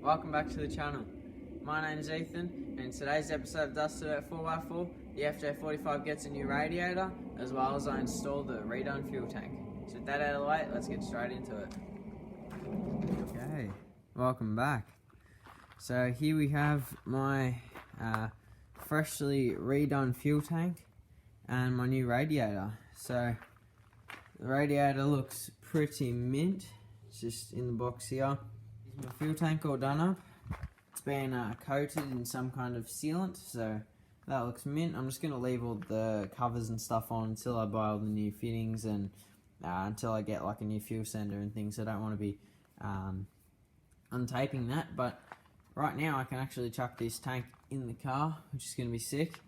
welcome back to the channel. My name is Ethan, and in today's episode of Dusted at 4x4, the Fj45 gets a new radiator, as well as I install the redone fuel tank. So with that out of the way, let's get straight into it. Okay, welcome back. So here we have my freshly redone fuel tank and my new radiator. So the radiator looks pretty mint. It's just in the box here. My fuel tank all done up. It's been coated in some kind of sealant, so that looks mint. I'm just going to leave all the covers and stuff on until I buy all the new fittings and until I get like a new fuel sender and things. I don't want to be untaping that, but right now I can actually chuck this tank in the car, which is going to be sick.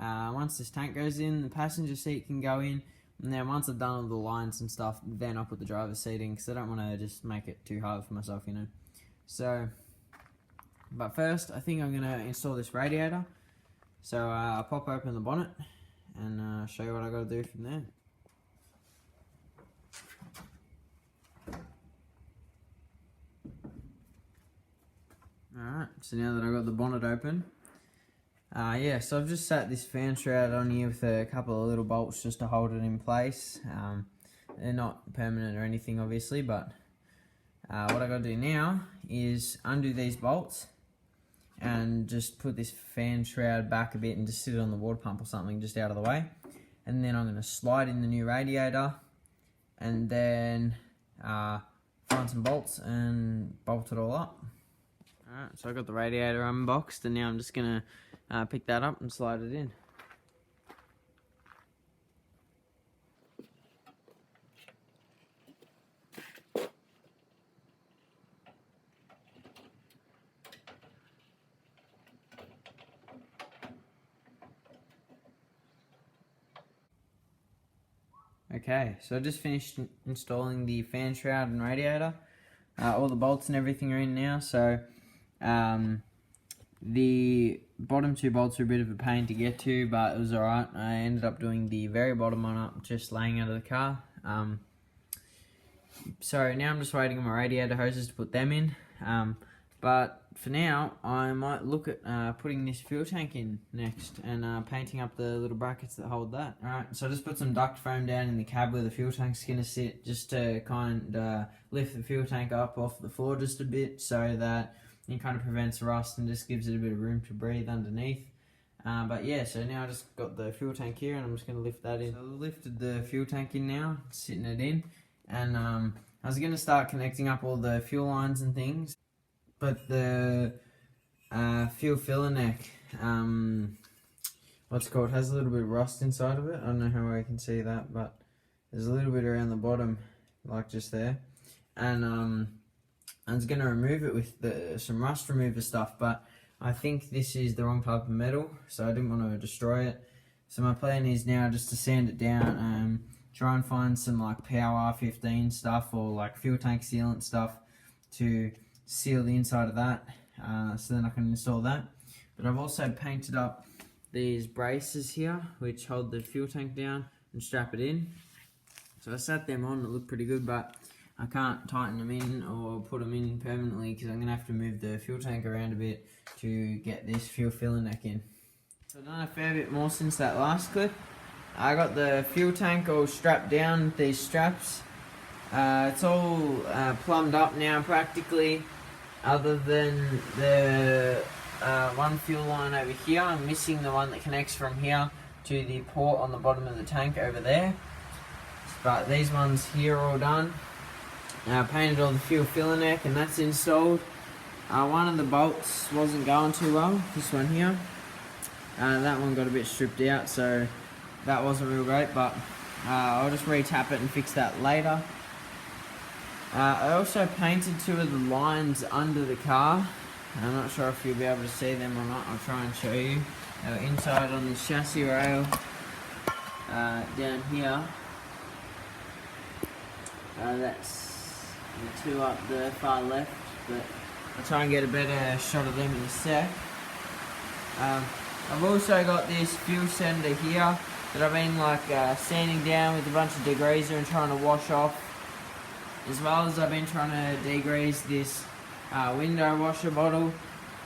Once this tank goes in, the passenger seat can go in, and then once I've done all the lines and stuff, then I'll put the driver's seat in, because I don't want to just make it too hard for myself, you know. So, but first, I think I'm going to install this radiator. So I'll pop open the bonnet and show you what I got to do from there. Alright, so now that I've got the bonnet open, yeah, so I've just sat this fan shroud on here with a couple of little bolts just to hold it in place. They're not permanent or anything, obviously, but what I got to do now is undo these bolts and just put this fan shroud back a bit and just sit it on the water pump or something just out of the way. And then I'm going to slide in the new radiator and then find some bolts and bolt it all up. Alright, so I got the radiator unboxed, and now I'm just going to pick that up and slide it in. Okay, so I just finished installing the fan shroud and radiator. All the bolts and everything are in now, so the bottom two bolts are a bit of a pain to get to, but it was alright. I ended up doing the very bottom one up, just laying out of the car. So now I'm just waiting on my radiator hoses to put them in. But for now, I might look at putting this fuel tank in next and painting up the little brackets that hold that. Alright, so I just put some duct foam down in the cab where the fuel tank's going to sit, just to kind of lift the fuel tank up off the floor just a bit, so that it kind of prevents rust and just gives it a bit of room to breathe underneath. But yeah, so now I just got the fuel tank here and I'm just going to lift that in. So I lifted the fuel tank in now, sitting it in, and I was going to start connecting up all the fuel lines and things. But the fuel filler neck, what's it called, has a little bit of rust inside of it. I don't know how well you can see that, but there's a little bit around the bottom, like just there. And I was going to remove it with some rust remover stuff, but I think this is the wrong type of metal, so I didn't want to destroy it. So my plan is now just to sand it down and try and find some like Power 15 stuff or like fuel tank sealant stuff to seal the inside of that, so then I can install that. But I've also painted up these braces here which hold the fuel tank down and strap it in. So I sat them on, it looked pretty good, but I can't tighten them in or put them in permanently because I'm going to have to move the fuel tank around a bit to get this fuel filler neck in. So I've done a fair bit more since that last clip. I got the fuel tank all strapped down with these straps. It's all plumbed up now practically, other than the one fuel line over here. I'm missing the one that connects from here to the port on the bottom of the tank over there. But these ones here are all done. I painted all the fuel filler neck and that's installed. One of the bolts wasn't going too well, this one here. That one got a bit stripped out, so that wasn't real great, but I'll just re-tap it and fix that later. I also painted two of the lines under the car. I'm not sure if you'll be able to see them or not. I'll try and show you. Inside on the chassis rail, down here. That's the two up the far left, but I'll try and get a better shot of them in a sec. I've also got this fuel sender here that I've been like sanding down with a bunch of degreaser and trying to wash off, as well as I've been trying to degrease this window washer bottle,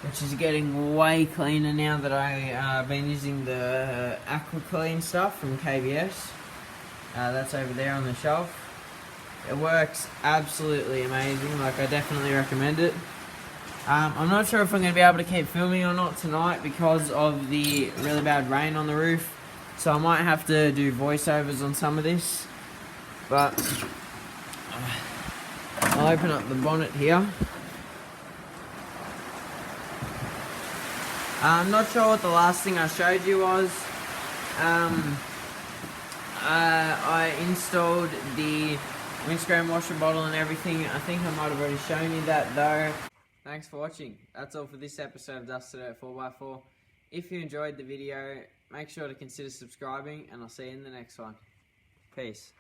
which is getting way cleaner now that I've been using the Aqua Clean stuff from KBS. That's over there on the shelf. It works absolutely amazing, like I definitely recommend it. I'm not sure if I'm going to be able to keep filming or not tonight because of the really bad rain on the roof, so I might have to do voiceovers on some of this, but I'll open up the bonnet here. I'm not sure what the last thing I showed you was. I installed the windscreen washer bottle and everything. I think I might have already shown you that though. Thanks for watching. That's all for this episode of Dusted Out 4x4. If you enjoyed the video, make sure to consider subscribing, and I'll see you in the next one. Peace.